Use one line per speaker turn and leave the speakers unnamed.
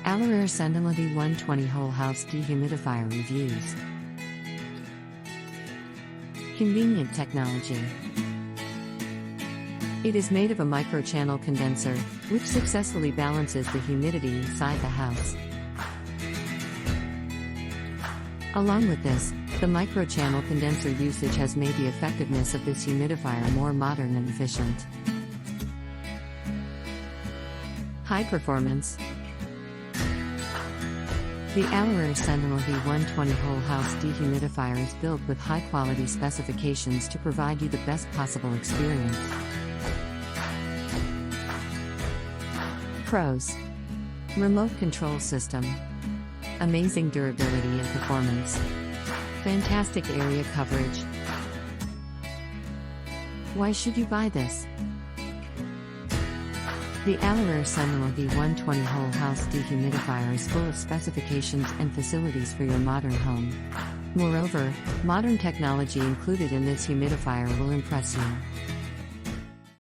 AlorAir Sentinel HDi120 Whole House Dehumidifier Reviews. Convenient technology. It is made of a micro-channel condenser, which successfully balances the humidity inside the house. Along with this, the micro-channel condenser usage has made the effectiveness of this humidifier more modern and efficient. High performance. The AlorAir Sentinel HDi120 Whole House Dehumidifier is built with high-quality specifications to provide you the best possible experience. Pros: remote control system, amazing durability and performance, fantastic area coverage. Why should you buy this? The AlorAir Sentinel HDi120 Whole House Dehumidifier is full of specifications and facilities for your modern home. Moreover, modern technology included in this humidifier will impress you.